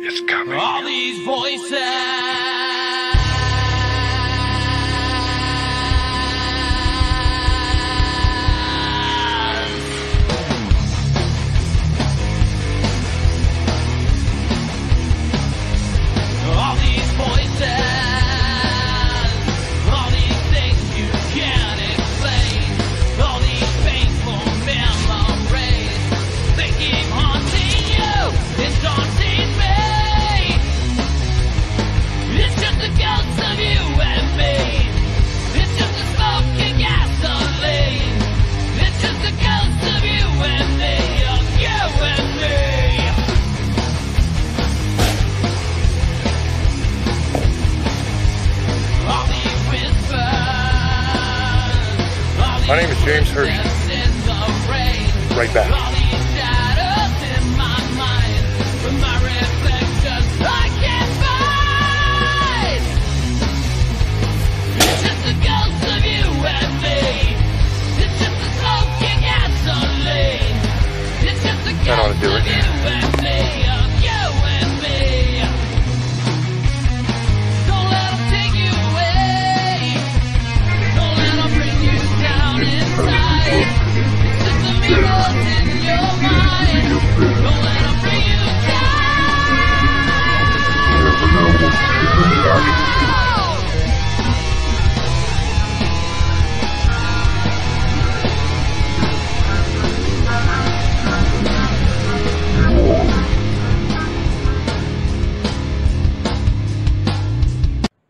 It's coming. All these voices. All these voices. All these things you can't explain. All these painful memories. They keep haunting you. It's haunting me. It's just a ghost of you and me. It's just a smoking gasoline. It's just a ghost of you and me. Of you and me. All these whispers. My name is James Hershey. Right back. All these shadows in my mind. With my reflections I can't find. It's just a ghost of you and me. It's just a smoking gasoline. It's just a That ought to ghost do of it. you and me. Of you and me. Don't let 'em take you away. Don't let 'em bring you down inside. It's just the mirrors in your mind. Don't let 'em bring you down.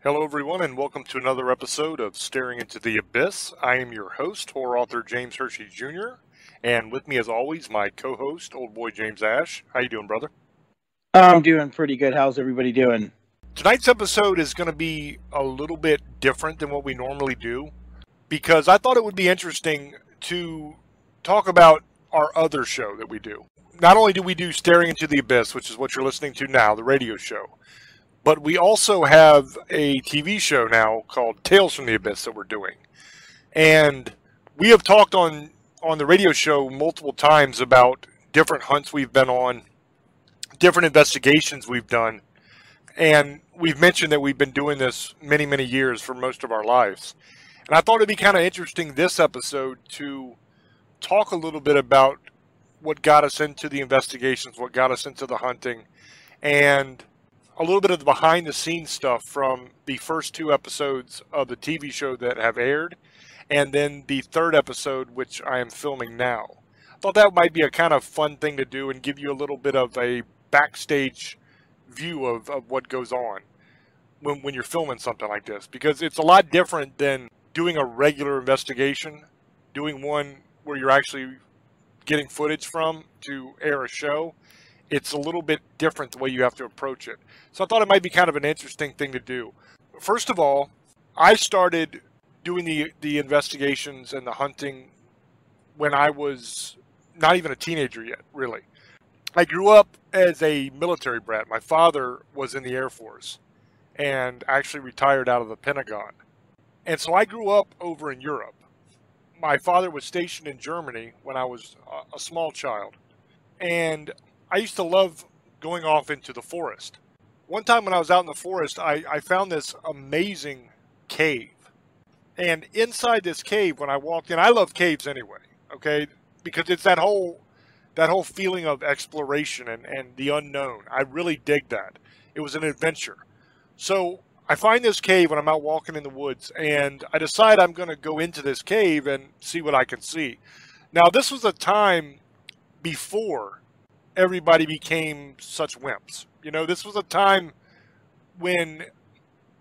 Hello, everyone, and welcome to another episode of Staring into the Abyss. I am your host, horror author James Hershey Jr., and with me, as always, my co-host, old boy James Ash. How you doing, brother? I'm doing pretty good. How's everybody doing? Tonight's episode is going to be a little bit different than what we normally do, because I thought it would be interesting to talk about our other show that we do. Not only do we do Staring into the Abyss, which is what you're listening to now, the radio show, but we also have a TV show now called Tales from the Abyss that we're doing. And we have talked on the radio show multiple times about different hunts we've been on, different investigations we've done. And we've mentioned that we've been doing this many, many years for most of our lives. And I thought it'd be kind of interesting this episode to talk a little bit about what got us into the investigations, what got us into the hunting, and a little bit of the behind the scenes stuff from the first two episodes of the TV show that have aired, and then the third episode, which I am filming now. I thought that might be a kind of fun thing to do and give you a little bit of a backstage view of what goes on when you're filming something like this, because it's a lot different than doing a regular investigation, doing one where you're actually getting footage from to air a show. It's a little bit different the way you have to approach it. So I thought it might be kind of an interesting thing to do. First of all, I started doing the investigations and the hunting when I was not even a teenager yet, really. I grew up as a military brat. My father was in the Air Force and actually retired out of the Pentagon. And so I grew up over in Europe. My father was stationed in Germany when I was a small child. And I used to love going off into the forest. One time when I was out in the forest, I found this amazing cave. And inside this cave, when I walked in, I love caves anyway, okay? Because it's that whole feeling of exploration and the unknown. I really dig that. It was an adventure. So I find this cave when I'm out walking in the woods, and I decide I'm going to go into this cave and see what I can see. Now, this was a time before everybody became such wimps. You know, this was a time when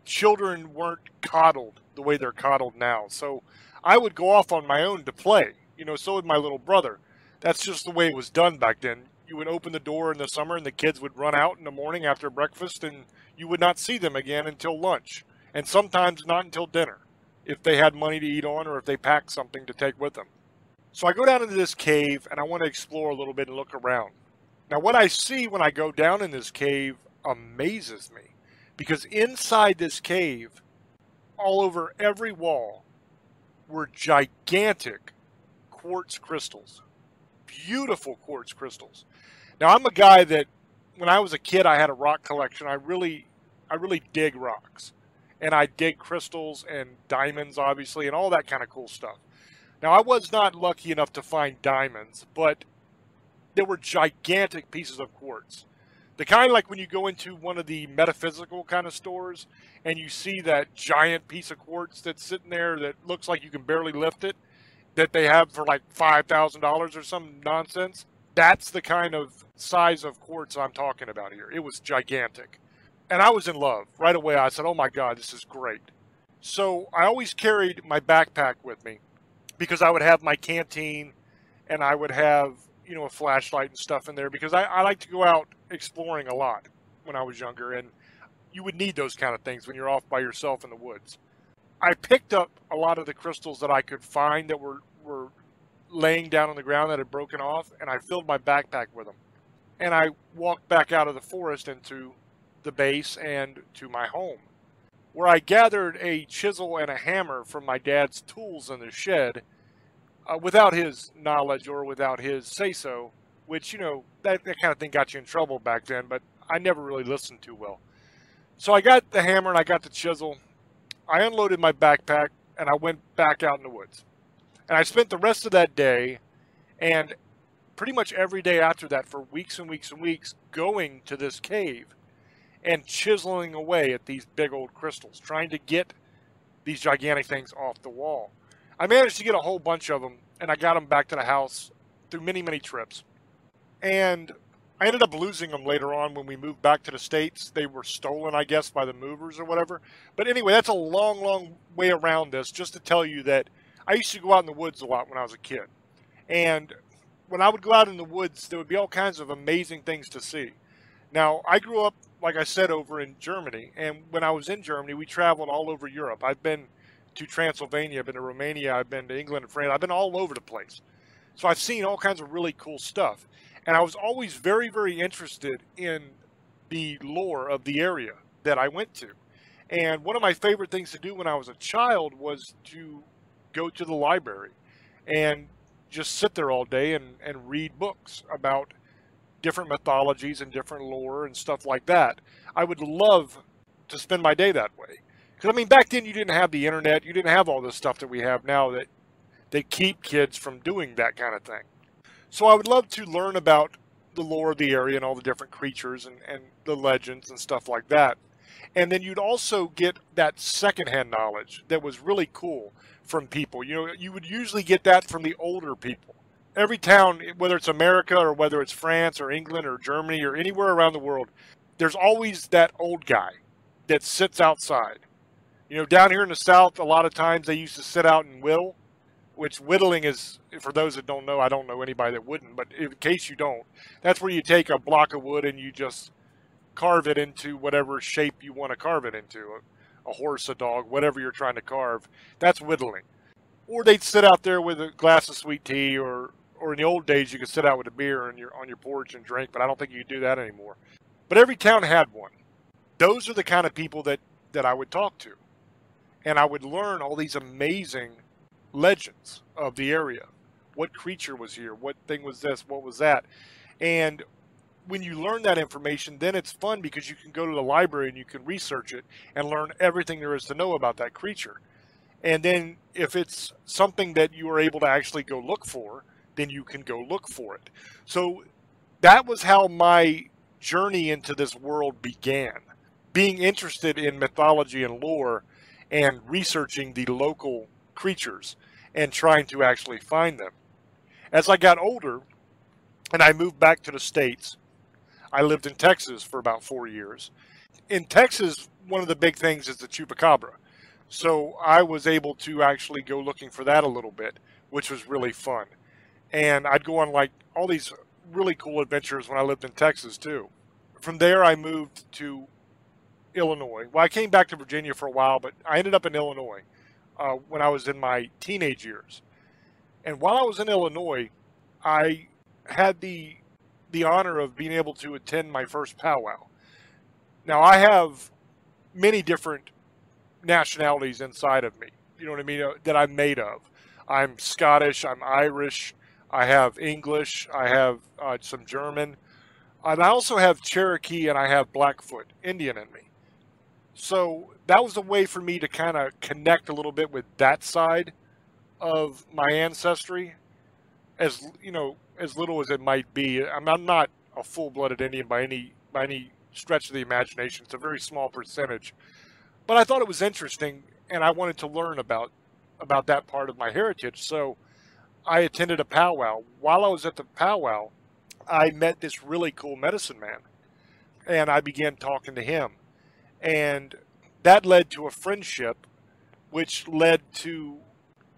children weren't coddled the way they're coddled now. So I would go off on my own to play. You know, so would my little brother. That's just the way it was done back then. You would open the door in the summer and the kids would run out in the morning after breakfast, and you would not see them again until lunch. And sometimes not until dinner, if they had money to eat on or if they packed something to take with them. So I go down into this cave and I want to explore a little bit and look around. Now, what I see when I go down in this cave amazes me, because inside this cave, all over every wall, were gigantic quartz crystals. Beautiful quartz crystals. Now, I'm a guy that when I was a kid, I had a rock collection. I really dig rocks, and I dig crystals and diamonds, obviously, and all that kind of cool stuff. Now, I was not lucky enough to find diamonds, but there were gigantic pieces of quartz. The kind like when you go into one of the metaphysical kind of stores and you see that giant piece of quartz that's sitting there that looks like you can barely lift it, that they have for like $5,000 or some nonsense. That's the kind of size of quartz I'm talking about here. It was gigantic. And I was in love. Right away I said, oh my God, this is great. So I always carried my backpack with me because I would have my canteen and I would have, you know, a flashlight and stuff in there because I like to go out exploring a lot when I was younger, and you would need those kind of things when you're off by yourself in the woods. I picked up a lot of the crystals that I could find that were laying down on the ground that had broken off, and I filled my backpack with them. And I walked back out of the forest into the base and to my home, where I gathered a chisel and a hammer from my dad's tools in the shed without his knowledge or without his say-so, which, you know, that kind of thing got you in trouble back then, but I never really listened too well. So I got the hammer and I got the chisel. I unloaded my backpack and I went back out in the woods. And I spent the rest of that day and pretty much every day after that for weeks and weeks and weeks going to this cave and chiseling away at these big old crystals, trying to get these gigantic things off the wall. I managed to get a whole bunch of them, and I got them back to the house through many, many trips. And I ended up losing them later on when we moved back to the States. They were stolen, I guess, by the movers or whatever. But anyway, that's a long, long way around this, just to tell you that I used to go out in the woods a lot when I was a kid. And when I would go out in the woods, there would be all kinds of amazing things to see. Now, I grew up, like I said, over in Germany. And when I was in Germany, we traveled all over Europe. I've been to Transylvania, I've been to Romania, I've been to England and France. I've been all over the place. So I've seen all kinds of really cool stuff. And I was always very, very interested in the lore of the area that I went to. And one of my favorite things to do when I was a child was to go to the library and just sit there all day and read books about different mythologies and different lore and stuff like that. I would love to spend my day that way. Because, I mean, back then you didn't have the internet. You didn't have all this stuff that we have now that keep kids from doing that kind of thing. So I would love to learn about the lore of the area and all the different creatures and the legends and stuff like that. And then you'd also get that secondhand knowledge that was really cool from people. You know, you would usually get that from the older people. Every town, whether it's America or whether it's France or England or Germany or anywhere around the world, there's always that old guy that sits outside. You know, down here in the South, a lot of times they used to sit out and whittle, which whittling is, for those that don't know, I don't know anybody that wouldn't, but in case you don't, that's where you take a block of wood and you just carve it into whatever shape you want to carve it into, a horse, a dog, whatever you're trying to carve. That's whittling. Or they'd sit out there with a glass of sweet tea, or in the old days you could sit out with a beer on your porch and drink, but I don't think you do that anymore. But every town had one. Those are the kind of people that I would talk to. And I would learn all these amazing legends of the area. What creature was here? What thing was this? What was that? And when you learn that information, then it's fun because you can go to the library and you can research it and learn everything there is to know about that creature. And then if it's something that you are able to actually go look for, then you can go look for it. So that was how my journey into this world began. Being interested in mythology and lore and researching the local creatures and trying to actually find them. As I got older and I moved back to the States, I lived in Texas for about 4 years. In Texas, one of the big things is the chupacabra. So I was able to actually go looking for that a little bit, which was really fun. And I'd go on like all these really cool adventures when I lived in Texas too. From there I moved to Illinois. Well, I came back to Virginia for a while, but I ended up in Illinois when I was in my teenage years. And while I was in Illinois, I had the honor of being able to attend my first powwow. Now, I have many different nationalities inside of me, you know what I mean, that I'm made of. I'm Scottish, I'm Irish, I have English, I have some German. And I also have Cherokee and I have Blackfoot Indian in me. So that was a way for me to kind of connect a little bit with that side of my ancestry, as you know, as little as it might be. I'm not a full-blooded Indian by any stretch of the imagination. It's a very small percentage, but I thought it was interesting, and I wanted to learn about that part of my heritage. So I attended a powwow. While I was at the powwow, I met this really cool medicine man, and I began talking to him, and that led to a friendship, which led to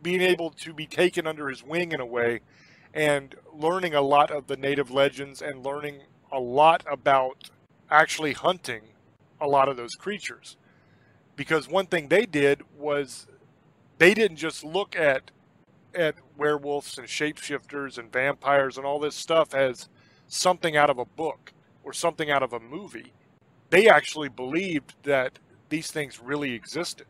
being able to be taken under his wing in a way, and learning a lot of the native legends and learning a lot about actually hunting a lot of those creatures. Because one thing they did was they didn't just look at werewolves and shapeshifters and vampires and all this stuff as something out of a book or something out of a movie. They actually believed that these things really existed.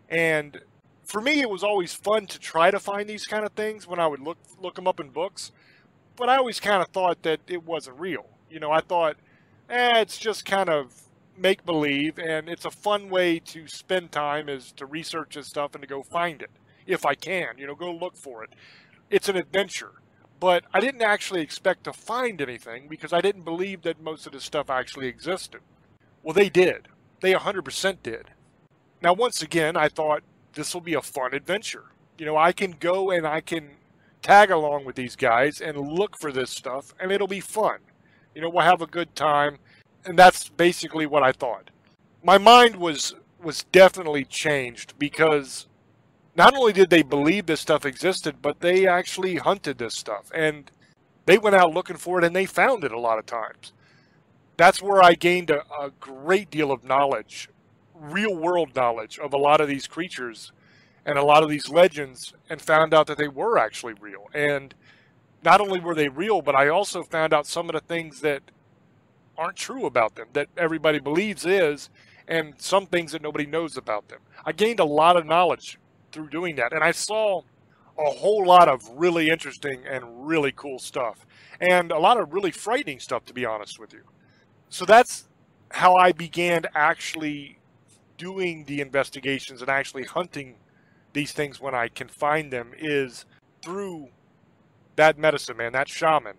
And for me, it was always fun to try to find these kind of things when I would look them up in books. But I always kind of thought that it wasn't real. You know, I thought, it's just kind of make-believe, and it's a fun way to spend time is to research this stuff and to go find it, if I can, you know, go look for it. It's an adventure. But I didn't actually expect to find anything because I didn't believe that most of this stuff actually existed. Well, they did. They 100% did. Now, once again, I thought this will be a fun adventure. You know, I can go and I can tag along with these guys and look for this stuff, and it'll be fun. You know, we'll have a good time, and that's basically what I thought. My mind was definitely changed because not only did they believe this stuff existed, but they actually hunted this stuff, and they went out looking for it, and they found it a lot of times. That's where I gained a great deal of knowledge, real-world knowledge of a lot of these creatures and a lot of these legends, and found out that they were actually real. And not only were they real, but I also found out some of the things that aren't true about them, that everybody believes is, and some things that nobody knows about them. I gained a lot of knowledge through doing that, and I saw a whole lot of really interesting and really cool stuff, and a lot of really frightening stuff, to be honest with you. So that's how I began actually doing the investigations and actually hunting these things when I can find them, is through that medicine man, that shaman,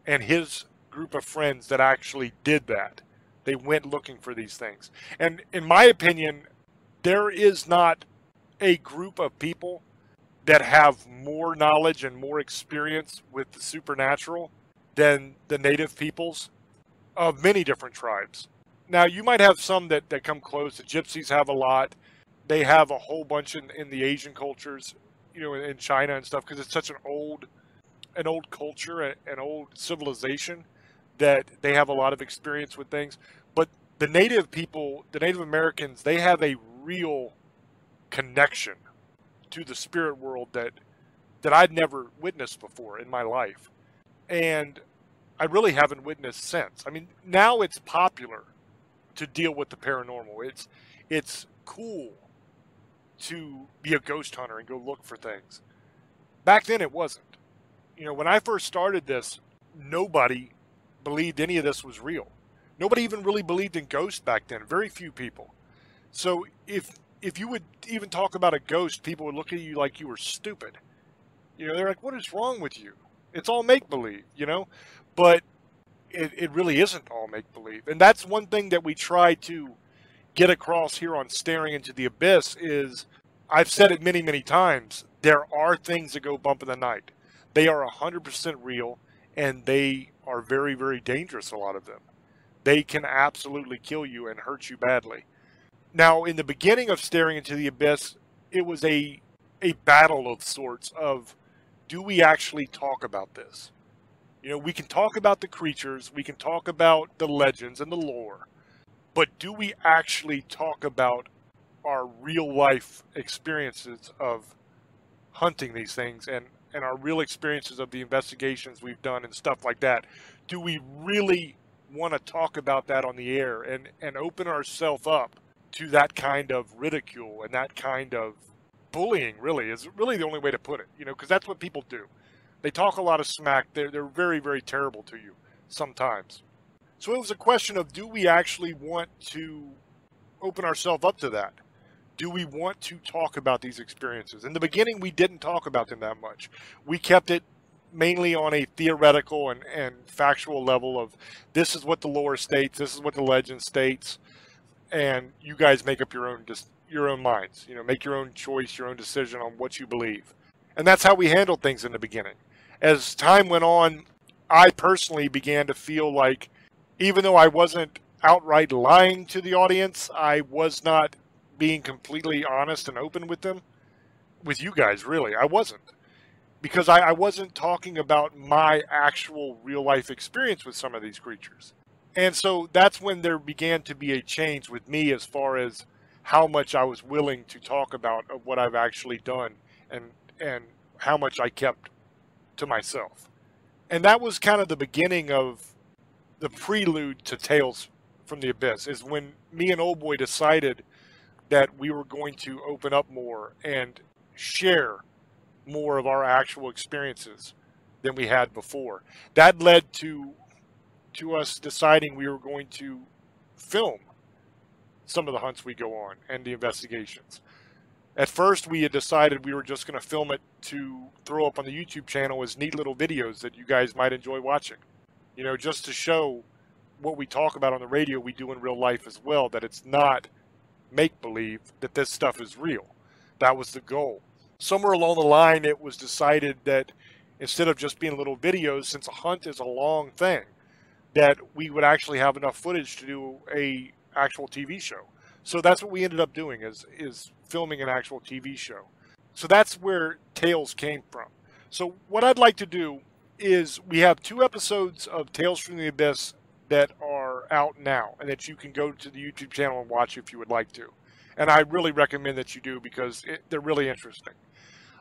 and his group of friends that actually did that. They went looking for these things. And in my opinion, there is not a group of people that have more knowledge and more experience with the supernatural than the native peoples of many different tribes. Now, you might have some that come close. The Gypsies have a lot. They have a whole bunch in the Asian cultures, you know, in China and stuff, because it's such an old culture, an old civilization, that they have a lot of experience with things. But the native people, the Native Americans, they have a real connection to the spirit world that I'd never witnessed before in my life. And I really haven't witnessed since. I mean, now it's popular to deal with the paranormal. It's cool to be a ghost hunter and go look for things. Back then it wasn't. You know, when I first started this, nobody believed any of this was real. Nobody even really believed in ghosts back then. Very few people. So if you would even talk about a ghost, people would look at you like you were stupid. You know, they're like, what is wrong with you? It's all make-believe, you know? But it really isn't all make-believe. And that's one thing that we try to get across here on Staring Into the Abyss is, I've said it many, many times, there are things that go bump in the night. They are 100% real, and they are very, very dangerous, a lot of them. They can absolutely kill you and hurt you badly. Now, in the beginning of Staring Into the Abyss, it was a battle of sorts of, do we actually talk about this? You know, we can talk about the creatures, we can talk about the legends and the lore, but do we actually talk about our real life experiences of hunting these things and our real experiences of the investigations we've done and stuff like that? Do we really want to talk about that on the air and open ourselves up to that kind of ridicule and that kind of bullying? Really is really the only way to put it, you know, because that's what people do. They talk a lot of smack. They're very, very terrible to you sometimes. So it was a question of, do we actually want to open ourselves up to that? Do we want to talk about these experiences? In the beginning, we didn't talk about them that much. We kept it mainly on a theoretical and factual level of, this is what the lore states, this is what the legend states, and you guys make up your own minds. You know, make your own choice, your own decision on what you believe. And that's how we handled things in the beginning. As time went on, I personally began to feel like, even though I wasn't outright lying to the audience, I was not being completely honest and open with them. With you guys, really. I wasn't. Because I wasn't talking about my actual real-life experience with some of these creatures. And so that's when there began to be a change with me as far as how much I was willing to talk about of what I've actually done and how much I kept to myself. And that was kind of the beginning of the prelude to Tales from the Abyss, is when me and Old Boy decided that we were going to open up more and share more of our actual experiences than we had before. That led to us deciding we were going to film some of the hunts we go on and the investigations. At first, we had decided we were just going to film it to throw up on the YouTube channel as neat little videos that you guys might enjoy watching. You know, just to show what we talk about on the radio we do in real life as well, that it's not make-believe, that this stuff is real. That was the goal. Somewhere along the line, it was decided that instead of just being little videos, since a hunt is a long thing, that we would actually have enough footage to do a actual TV show. So that's what we ended up doing, is filming an actual TV show. So that's where Tales came from. So what I'd like to do is, we have 2 episodes of Tales from the Abyss that are out now, and that you can go to the YouTube channel and watch if you would like to. And I really recommend that you do, because they're really interesting.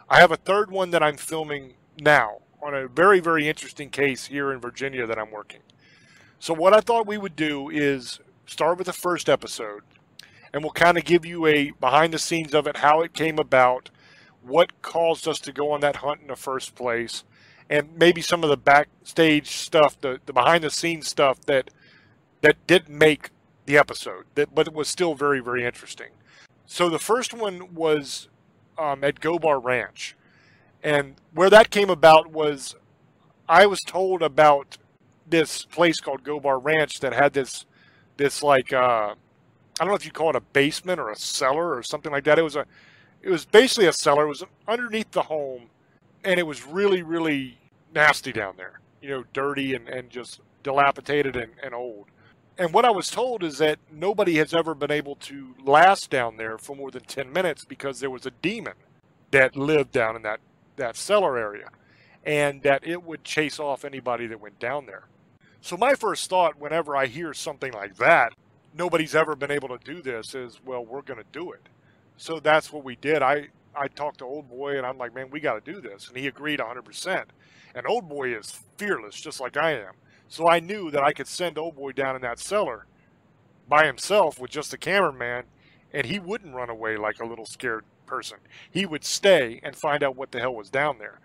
I have a 3rd one that I'm filming now on a very, very interesting case here in Virginia that I'm working. So what I thought we would do is start with the 1st episode, and we'll kind of give you a behind the scenes of it, how it came about, what caused us to go on that hunt in the first place, and maybe some of the backstage stuff, the behind the scenes stuff that didn't make the episode, but it was still very, very interesting. So the first one was at Gobar Ranch. And where that came about was, I was told about this place called Gobar Ranch that had this like, I don't know if you call it a basement or a cellar or something like that. It was basically a cellar. It was underneath the home, and it was really, really nasty down there. You know, dirty and just dilapidated and old. And what I was told is that nobody has ever been able to last down there for more than 10 minutes because there was a demon that lived down in that cellar area, and that it would chase off anybody that went down there. So my first thought whenever I hear something like that, nobody's ever been able to do this, is, well, we're going to do it. So that's what we did. I talked to Old Boy, and I'm like, man, we got to do this. And he agreed 100%. And Old Boy is fearless, just like I am. So I knew that I could send Old Boy down in that cellar by himself with just a cameraman, and he wouldn't run away like a little scared person. He would stay and find out what the hell was down there.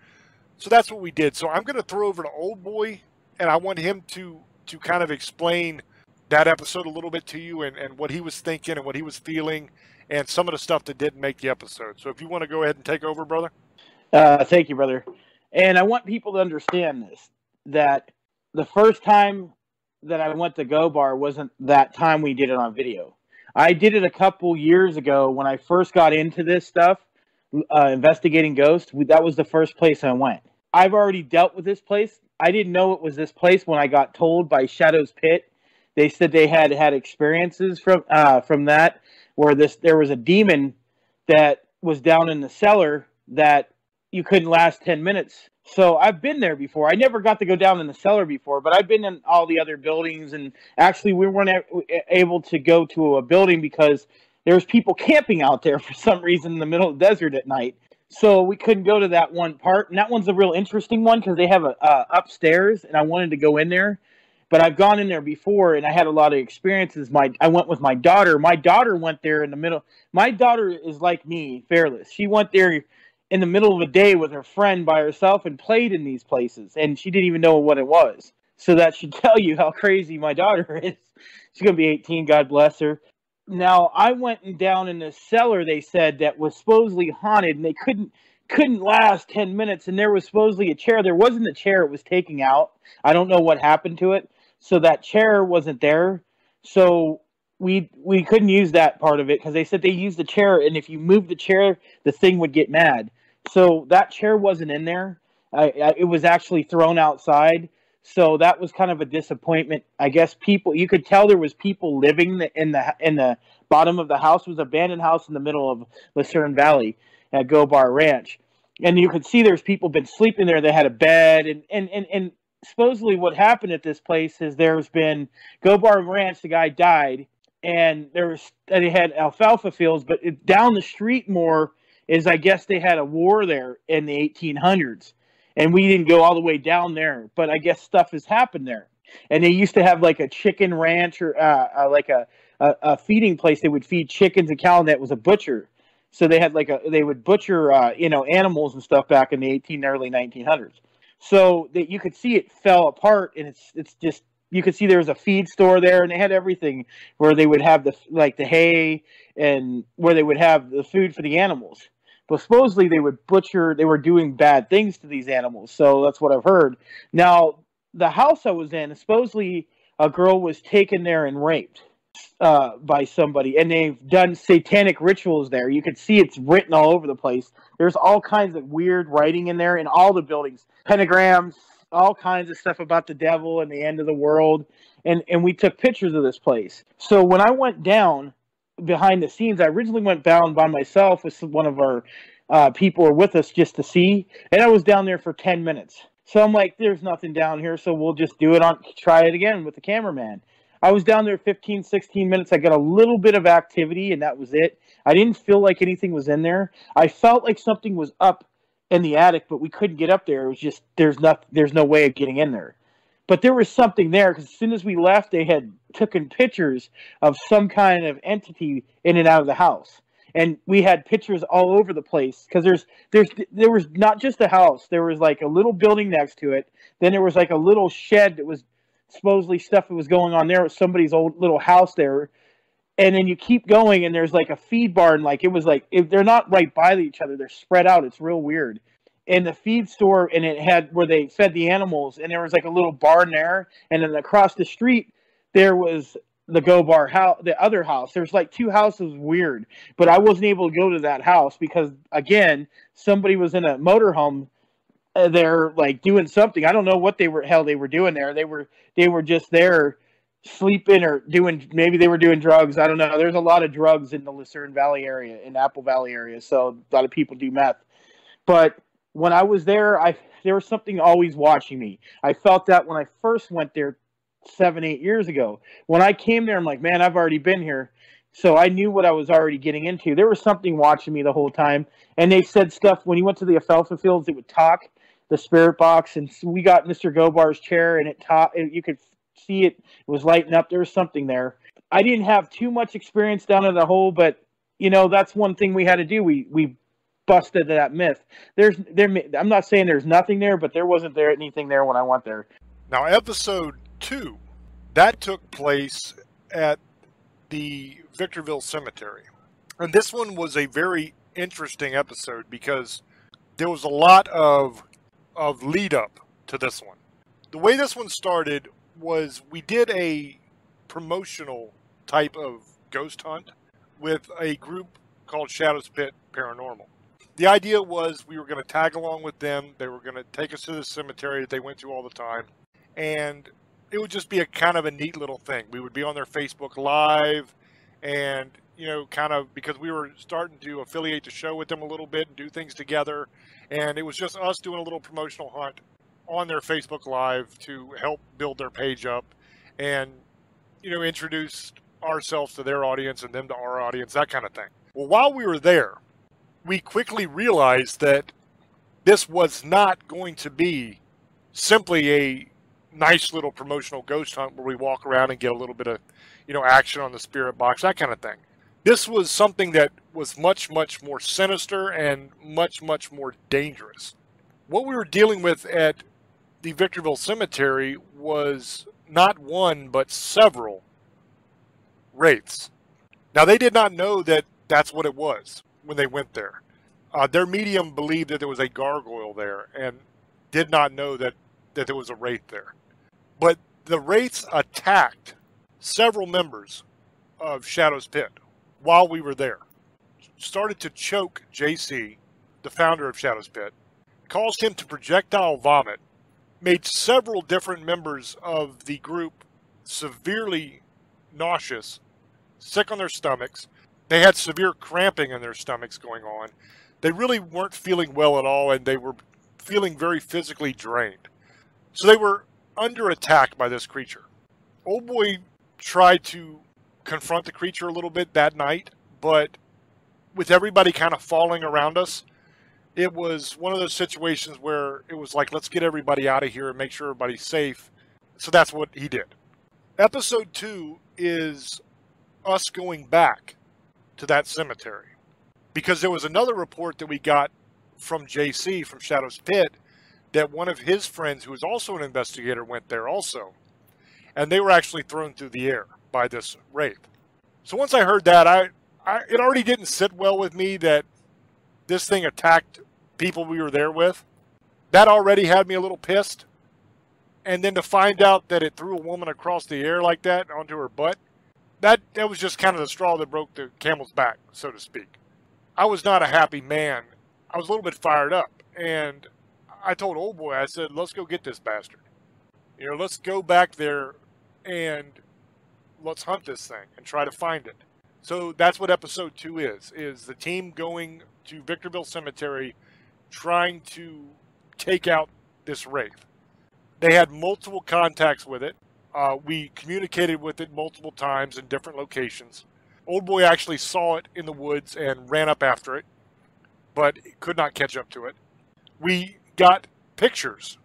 So that's what we did. So I'm going to throw over to Old Boy, and I want him to kind of explain that episode a little bit to you, and what he was thinking and what he was feeling, and some of the stuff that didn't make the episode. So if you want to go ahead and take over, brother. Thank you, brother. And I want people to understand this, that the first time that I went to Gobar wasn't that time we did it on video. I did it a couple years ago when I first got into this stuff, investigating ghosts. That was the first place I went. I've already dealt with this place. I didn't know it was this place when I got told by Shadow's Pit. They said they had experiences from that, where there was a demon that was down in the cellar that you couldn't last 10 minutes. So I've been there before. I never got to go down in the cellar before, but I've been in all the other buildings. And actually, we weren't able to go to a building because there was people camping out there for some reason in the middle of the desert at night. So we couldn't go to that one part. And that one's a real interesting one because they have a upstairs, and I wanted to go in there. But I've gone in there before, and I had a lot of experiences. I went with my daughter. My daughter went there in the middle. My daughter is like me, fearless. She went there in the middle of the day with her friend by herself and played in these places, and she didn't even know what it was. So that should tell you how crazy my daughter is. She's going to be 18, God bless her. Now, I went down in the cellar, they said, that was supposedly haunted, and they couldn't last 10 minutes, and there was supposedly a chair. There wasn't a chair, it was taken out. I don't know what happened to it. So that chair wasn't there. So we couldn't use that part of it because they said they used the chair, and if you moved the chair, the thing would get mad. So that chair wasn't in there. It was actually thrown outside. So that was kind of a disappointment. I guess you could tell there was people living in the bottom of the house. It was an abandoned house in the middle of Lucerne Valley at Go Bar Ranch. And you could see there's people been sleeping there. They had a bed. And supposedly what happened at this place is there's been Go Bar Ranch, the guy died, and they had alfalfa fields, but down the street more is I guess they had a war there in the 1800s. And we didn't go all the way down there, but I guess stuff has happened there. And they used to have like a chicken ranch or like a feeding place. They would feed chickens and cows, and that was a butcher. So they had they would butcher animals and stuff back in the early 1900s. So that you could see it fell apart, and it's just you could see there was a feed store there, and they had everything where they would have the hay and where they would have the food for the animals. But supposedly they were doing bad things to these animals. So that's what I've heard. Now, the house I was in, supposedly a girl was taken there and raped by somebody. And they've done satanic rituals there. You can see it's written all over the place. There's all kinds of weird writing in there in all the buildings. Pentagrams, all kinds of stuff about the devil and the end of the world. And we took pictures of this place. So when I went down behind the scenes, I originally went down by myself with one of our people were with us just to see, and I was down there for 10 minutes. So I'm like, there's nothing down here, so we'll just try it again with the cameraman. I was down there 15, 16 minutes. I got a little bit of activity, and that was it. I didn't feel like anything was in there. I felt like something was up in the attic, but we couldn't get up there. It was just there's no way of getting in there. But there was something there, because as soon as we left, they had taken pictures of some kind of entity in and out of the house. And we had pictures all over the place, because there was not just a house. There was like a little building next to it. Then there was like a little shed that was supposedly stuff that was going on there with somebody's old little house there. And then you keep going, and there's like a feed barn. Like it was like, they're not right by each other. They're spread out. It's real weird. In the feed store, and it had where they fed the animals, and there was like a little barn there, and then across the street there was the Go Bar house, the other house. There's like two houses, weird, but I wasn't able to go to that house because again, somebody was in a motorhome there, like doing something. I don't know what they were doing there. They were just there sleeping or maybe they were doing drugs. I don't know. There's a lot of drugs in the Lucerne Valley area, in Apple Valley area, so a lot of people do meth, but when I was there, there was something always watching me. I felt that when I first went there 7-8 years ago. When I came there, I'm like, man, I've already been here. So I knew what I was already getting into. There was something watching me the whole time. And they said stuff, when you went to the alfalfa fields, it would talk, the spirit box. And so we got Mr. Gobar's chair, and you could see it was lighting up. There was something there. I didn't have too much experience down in the hole, but, that's one thing we had to do. We busted that myth. I'm not saying there's nothing there, but there wasn't anything there when I went there. Now, episode 2, that took place at the Victorville Cemetery. And this one was a very interesting episode because there was a lot of lead up to this one. The way this one started was we did a promotional type of ghost hunt with a group called Shadows Pit Paranormal. The idea was we were going to tag along with them. They were going to take us to the cemetery that they went to all the time. And it would just be a kind of a neat little thing. We would be on their Facebook Live and, kind of because we were starting to affiliate the show with them a little bit and do things together. And it was just us doing a little promotional hunt on their Facebook Live to help build their page up and, introduce ourselves to their audience and them to our audience, that kind of thing. Well, while we were there, we quickly realized that this was not going to be simply a nice little promotional ghost hunt where we walk around and get a little bit of, action on the spirit box, that kind of thing. This was something that was much, much more sinister and much, much more dangerous. What we were dealing with at the Victorville Cemetery was not one, but several wraiths. Now, they did not know that that's what it was when they went there. Their medium believed that there was a gargoyle there and did not know that there was a wraith there. But the wraiths attacked several members of Shadow's Pit while we were there. Started to choke JC, the founder of Shadow's Pit, caused him to projectile vomit, made several different members of the group severely nauseous, sick on their stomachs. They had severe cramping in their stomachs going on. They really weren't feeling well at all, and they were feeling very physically drained. So they were under attack by this creature. Old Boy tried to confront the creature a little bit that night, but with everybody kind of falling around us, it was one of those situations where it was like, let's get everybody out of here and make sure everybody's safe. So that's what he did. Episode 2 is us going back to that cemetery, because there was another report that we got from JC from Shadow's Pit that one of his friends, who was also an investigator, went there also, and they were actually thrown through the air by this wraith. So once I heard that, it already didn't sit well with me that this thing attacked people we were there with. That already had me a little pissed. And then to find out that it threw a woman across the air like that onto her butt, that was just kind of the straw that broke the camel's back, so to speak. I was not a happy man. I was a little bit fired up. And I told Old Boy, I said, let's go get this bastard. Let's go back there and let's hunt this thing and try to find it. So that's what episode 2 is the team going to Victorville Cemetery trying to take out this wraith. They had multiple contacts with it. We communicated with it multiple times in different locations. Old Boy actually saw it in the woods and ran up after it, but could not catch up to it. We got pictures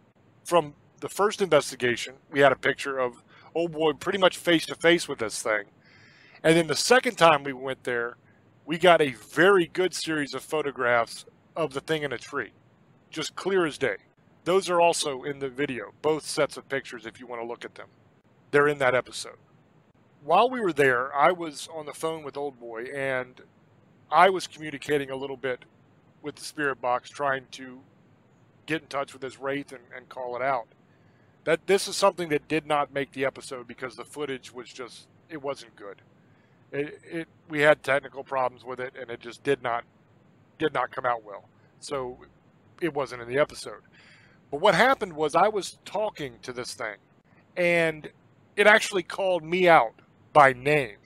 from the first investigation. We had a picture of Old Boy pretty much face to face with this thing. And then the second time we went there, we got a very good series of photographs of the thing in a tree. Just clear as day. Those are also in the video, both sets of pictures if you want to look at them. They're in that episode. While we were there, I was on the phone with Old Boy, and I was communicating a little bit with the spirit box, trying to get in touch with this wraith and call it out. This is something that did not make the episode because the footage was just, it wasn't good. We had technical problems with it, and it just did not come out well. So it wasn't in the episode. But what happened was I was talking to this thing, and it actually called me out by name.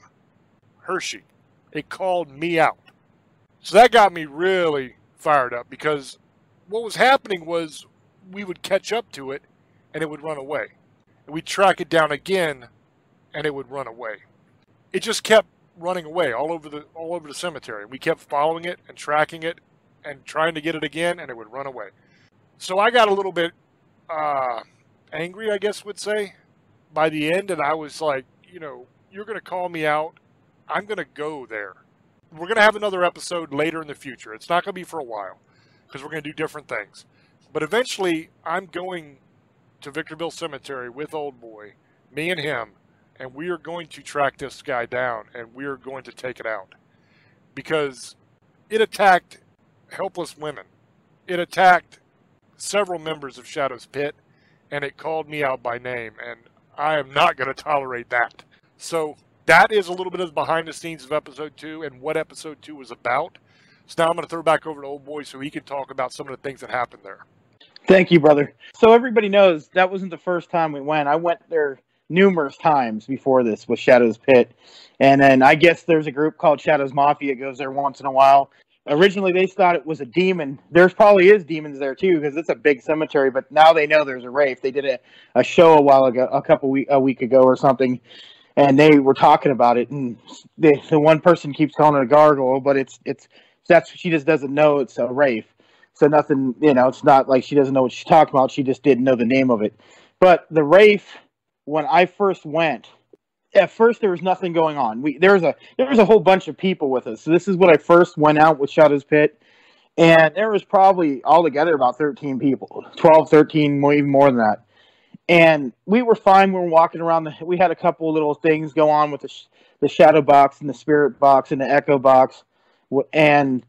Hershey. It called me out. So that got me really fired up, because what was happening was we would catch up to it and it would run away. And we'd track it down again and it would run away. It just kept running away all over the cemetery. We kept following it and tracking it and trying to get it again, and it would run away. So I got a little bit angry, I guess would say, by the end, and I was like, you're going to call me out. I'm going to go there. We're going to have another episode later in the future. It's not going to be for a while, because we're going to do different things. But eventually, I'm going to Victorville Cemetery with Old Boy, me and him, and we are going to track this guy down, and we are going to take it out. Because it attacked helpless women. It attacked several members of Shadow's Pit, and it called me out by name, and I am not going to tolerate that. So that is a little bit of the behind the scenes of episode 2 and what episode 2 was about. So now I'm going to throw it back over to Old Boy so he can talk about some of the things that happened there. Thank you, brother. So everybody knows that wasn't the first time we went. I went there numerous times before this with Shadow's Pit. And then I guess there's a group called Shadow's Mafia goes there once in a while. Originally, they thought it was a demon. There probably is demons there, too, because it's a big cemetery. But now they know there's a wraith. They did a show a while ago, a week ago or something, and they were talking about it. And the one person keeps calling it a gargoyle, but she just doesn't know it's a wraith. So nothing, it's not like she doesn't know what she's talking about. She just didn't know the name of it. But the wraith, when I first went, at first there was nothing going on. There was a whole bunch of people with us. So this is when I first went out with Shadow's Pit, And there was probably altogether about 13 people, 12, 13, even more than that. And we were fine. We were walking around. We had a couple little things go on with the shadow box and the spirit box and the echo box. And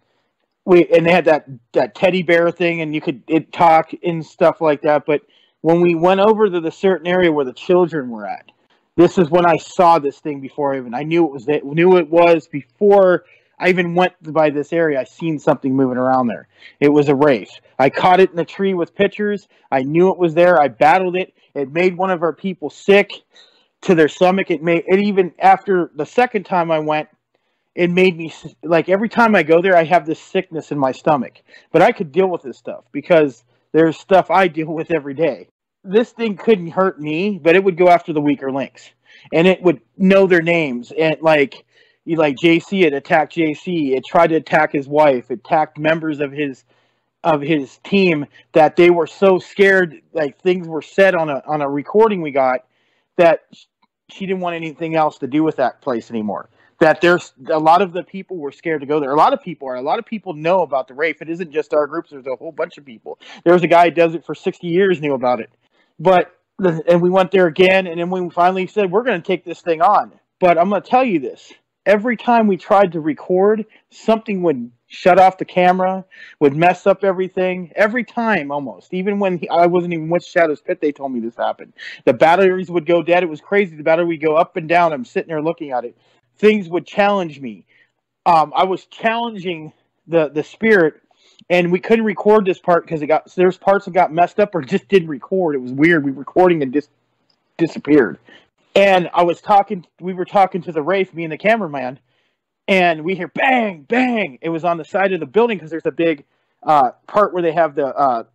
they had that teddy bear thing, and you could talk and stuff like that. But when we went over to the certain area where the children were at, this is when I saw this thing before I knew it was before I even went by this area. I seen something moving around there. It was a wraith. I caught it in the tree with pictures. I knew it was there. I battled it. It made one of our people sick to their stomach. It even after the second time I went, it made me, like, every time I go there, I have this sickness in my stomach. But I could deal with this stuff because there's stuff I deal with every day. This thing couldn't hurt me, but it would go after the weaker links. And it would know their names. And like JC, it attacked JC. It tried to attack his wife. It attacked members of his team that they were so scared, like things were said on a recording we got, that she didn't want anything else to do with that place anymore. That there's a lot of the people were scared to go there. A lot of people know about the Wraith. It isn't just our groups. There's a whole bunch of people. There was a guy who does it for 60 years, knew about it. And we went there again, and then we finally said, we're going to take this thing on. But I'm going to tell you this. Every time we tried to record, something would shut off the camera, would mess up everything. Every time, almost. Even when I wasn't even with Shadow's Pit, they told me this happened. The batteries would go dead. It was crazy. The battery would go up and down. I'm sitting there looking at it. Things would challenge me. I was challenging the spirit, and we couldn't record this part because there's parts that got messed up or just didn't record. It was weird. We were recording and just disappeared. And we were talking to the Wraith, me and the cameraman, and we hear bang, bang. It was on the side of the building because there's a big part where they have the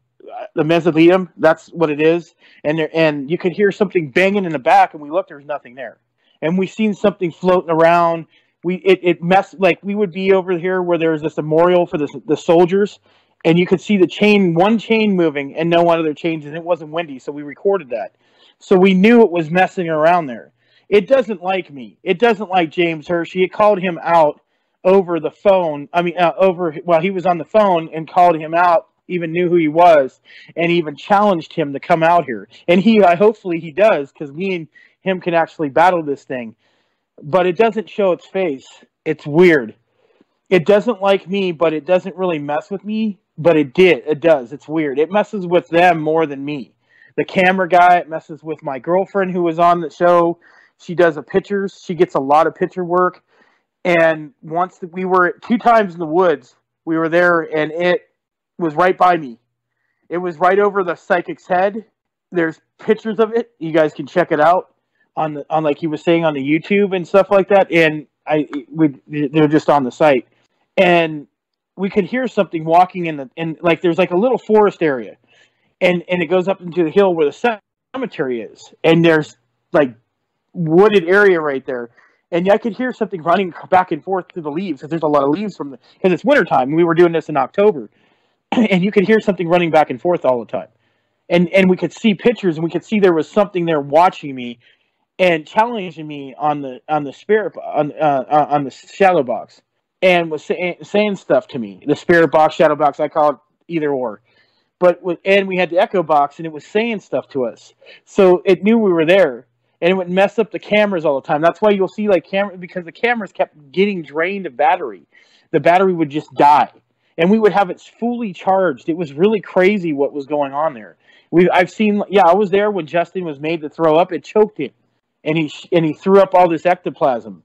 mausoleum. That's what it is. And you could hear something banging in the back, and we looked, there was nothing there. And we seen something floating around. It messed, like we would be over here where there's this memorial for the soldiers, and you could see one chain moving and no other chains, and it wasn't windy, so we recorded that. So we knew it was messing around there. It doesn't like me. It doesn't like James Hershey. It called him out over the phone. While he was on the phone, and called him out, even knew who he was, and even challenged him to come out here. And hopefully he does, because me and him can actually battle this thing. But it doesn't show its face. It's weird. It doesn't like me, but it doesn't really mess with me. But it does. It's weird. It messes with them more than me. The camera guy, it messes with my girlfriend who was on the show. She does the pictures. She gets a lot of picture work. And we were 2 times in the woods. We were there, and it was right by me. It was right over the psychic's head. There's pictures of it. You guys can check it out on like he was saying, on the YouTube and stuff like that. And they're just on the site. And we could hear something walking in like there's like a little forest area. And it goes up into the hill where the cemetery is. And there's like wooded area right there. And I could hear something running back and forth through the leaves, because there's a lot of leaves because it's wintertime. We were doing this in October. And you could hear something running back and forth all the time. And we could see pictures, and we could see there was something there watching me and challenging me on the spirit on the shadow box, and was saying stuff to me. The spirit box, shadow box, I call it either or. And we had the echo box, and it was saying stuff to us. So it knew we were there, and it would mess up the cameras all the time. That's why you'll see because the cameras kept getting drained of battery. The battery would just die, and we would have it fully charged. It was really crazy what was going on there. I was there when Justin was made to throw up. It choked him, and he threw up all this ectoplasm,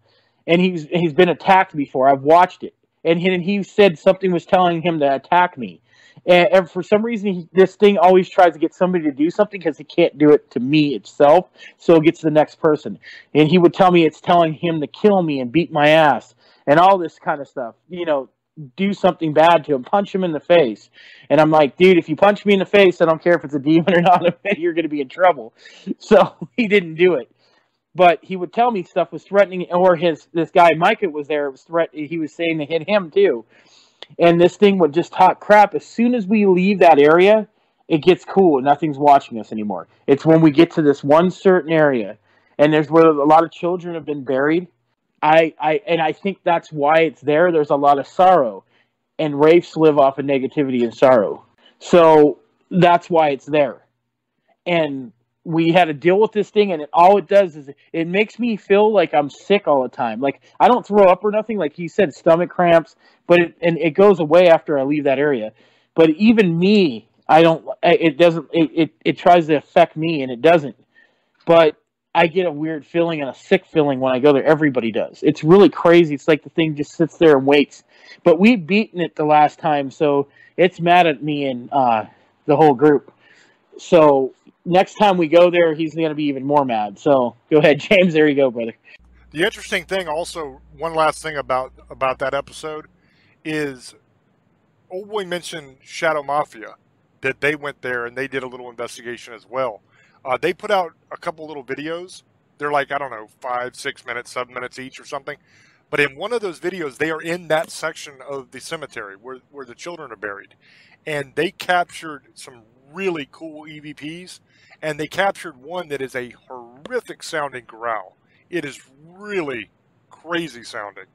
and he's been attacked before. I've watched it, and he said something was telling him to attack me. And for some reason, this thing always tries to get somebody to do something because he can't do it to me itself, so it gets to the next person. And he would tell me it's telling him to kill me and beat my ass and all this kind of stuff. Do something bad to him, punch him in the face. And I'm like, dude, if you punch me in the face, I don't care if it's a demon or not, you're going to be in trouble. So he didn't do it. But he would tell me stuff was threatening, or this guy, Micah, was there. He was saying to hit him too. And this thing would just talk crap. As soon as we leave that area, it gets cool. Nothing's watching us anymore. It's when we get to this one certain area, and there's where a lot of children have been buried. I think that's why it's there. There's a lot of sorrow. and wraiths live off of negativity and sorrow. So that's why it's there. And we had to deal with this thing, and all it does is it makes me feel like I'm sick all the time. Like, I don't throw up or nothing, like he said, stomach cramps, but it goes away after I leave that area. But even me, it tries to affect me, and it doesn't. But I get a weird feeling and a sick feeling when I go there. Everybody does. It's really crazy. It's like the thing just sits there and waits. But we've beaten it the last time, so it's mad at me and the whole group. So next time we go there, he's going to be even more mad. So go ahead, James. There you go, brother. The interesting thing also, one last thing about that episode is Old Boy mentioned Shadow Mafia, that they went there and they did a little investigation as well. They put out a couple little videos. They're like, I don't know, 5, 6 minutes, 7 minutes each or something. But in one of those videos, they are in that section of the cemetery where the children are buried. And they captured some really cool EVPs. And they captured one that is a horrific sounding growl. It is really crazy sounding.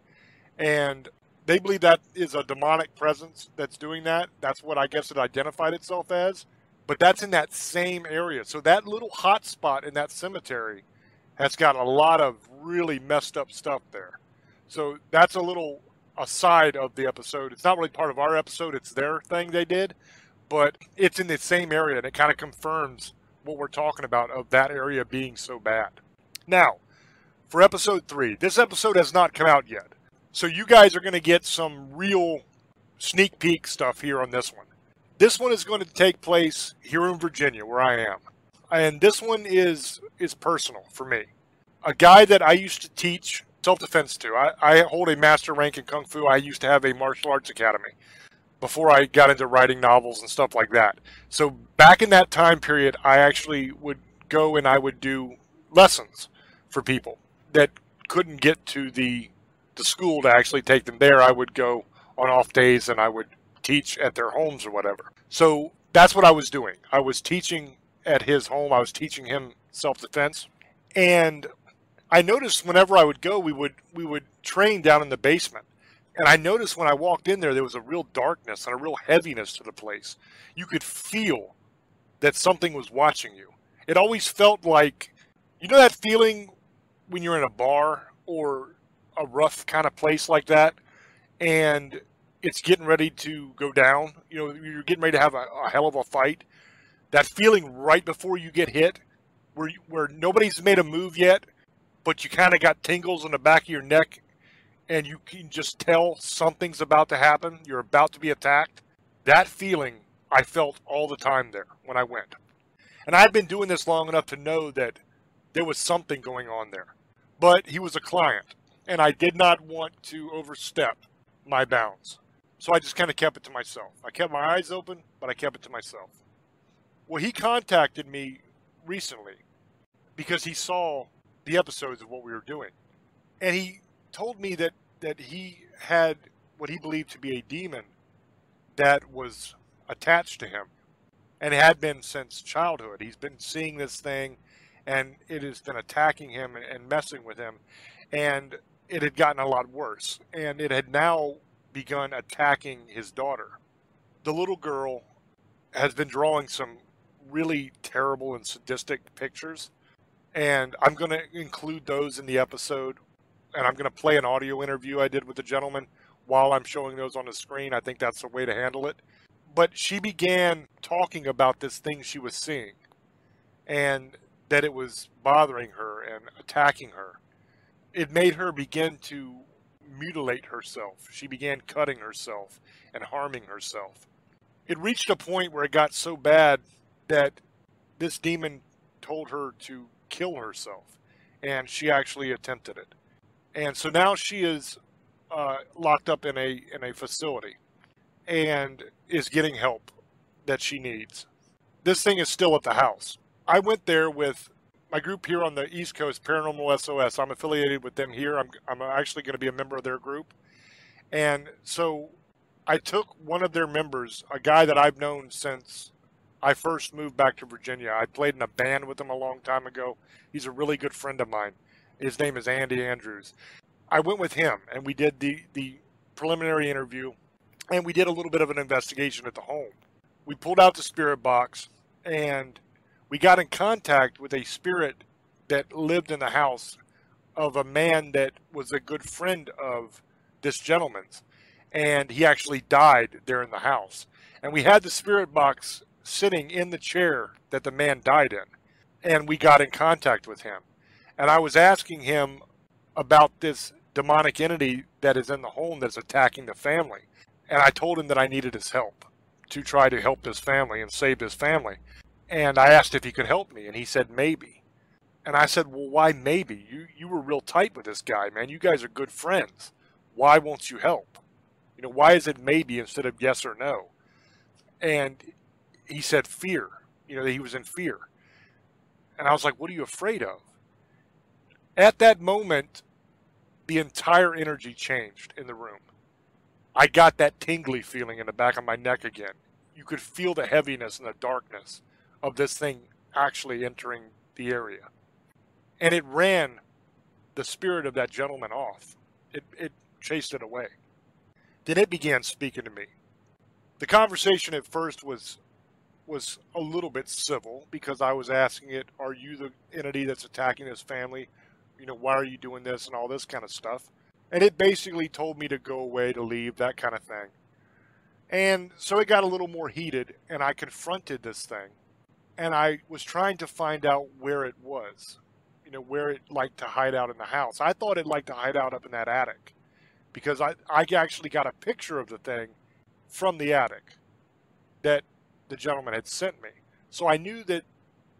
And they believe that is a demonic presence that's doing that. That's what I guess it identified itself as. But that's in that same area. So that little hot spot in that cemetery has got a lot of really messed up stuff there. So that's a little aside of the episode. It's not really part of our episode. It's their thing they did. But it's in the same area, and it kind of confirms what we're talking about of that area being so bad. Now, for episode 3, this episode has not come out yet. So you guys are going to get some real sneak peek stuff here on this one. This one is going to take place here in Virginia, where I am. And this one is personal for me. A guy that I used to teach self-defense to. I hold a master rank in Kung Fu. I used to have a martial arts academy before I got into writing novels and stuff like that. So back in that time period, I actually would go and I would do lessons for people that couldn't get to the school to actually take them there. I would go on off days and I would teach at their homes or whatever. So that's what I was doing. I was teaching at his home. I was teaching him self-defense. And I noticed whenever I would go, we would train down in the basement. And I noticed when I walked in there was a real darkness and a real heaviness to the place. You could feel that something was watching you. It always felt like, you know that feeling when you're in a bar or a rough kind of place like that, and it's getting ready to go down? You know, you're getting ready to have a hell of a fight. That feeling right before you get hit, where nobody's made a move yet, but you kind of got tingles in the back of your neck, and you can just tell something's about to happen. You're about to be attacked. That feeling I felt all the time there when I went. And I had been doing this long enough to know that there was something going on there. But he was a client, and I did not want to overstep my bounds. So I just kind of kept it to myself. I kept my eyes open, but I kept it to myself. Well, he contacted me recently because he saw the episodes of what we were doing. And he told me that he had what he believed to be a demon that was attached to him, and had been since childhood. He's been seeing this thing, and it has been attacking him and messing with him, and it had gotten a lot worse, and it had now begun attacking his daughter. The little girl has been drawing some really terrible and sadistic pictures, and I'm going to include those in the episode, and I'm going to play an audio interview I did with the gentleman while I'm showing those on the screen. I think that's the way to handle it. But she began talking about this thing she was seeing, and that it was bothering her and attacking her. It made her begin to mutilate herself. She began cutting herself and harming herself. It reached a point where it got so bad that this demon told her to kill herself, and she actually attempted it. And so now she is locked up in a facility and is getting help that she needs. This thing is still at the house. I went there with my group here on the East Coast, Paranormal SOS. I'm affiliated with them here. I'm actually going to be a member of their group. And so I took one of their members, a guy that I've known since I first moved back to Virginia. I played in a band with him a long time ago. He's a really good friend of mine. His name is Andy Andrews. I went with him, and we did the preliminary interview, and we did a little bit of an investigation at the home. We pulled out the spirit box, and we got in contact with a spirit that lived in the house of a man that was a good friend of this gentleman's, and he actually died there in the house. And we had the spirit box sitting in the chair that the man died in, and we got in contact with him. And I was asking him about this demonic entity that is in the home that's attacking the family. And I told him that I needed his help to try to help this family and save this family. And I asked if he could help me, and he said maybe. And I said, well, why maybe? You were real tight with this guy, man. You guys are good friends. Why won't you help? You know, why is it maybe instead of yes or no? And he said fear. You know, that he was in fear. And I was like, what are you afraid of? At that moment, the entire energy changed in the room. I got that tingly feeling in the back of my neck again. You could feel the heaviness and the darkness of this thing actually entering the area. And it ran the spirit of that gentleman off. It chased it away. Then it began speaking to me. The conversation at first was a little bit civil because I was asking it, are you the entity that's attacking this family? You know, why are you doing this and all this kind of stuff? And it basically told me to go away, to leave, that kind of thing. And so it got a little more heated, and I confronted this thing. And I was trying to find out where it was, you know, where it liked to hide out in the house. I thought it liked to hide out up in that attic because I actually got a picture of the thing from the attic that the gentleman had sent me. So I knew that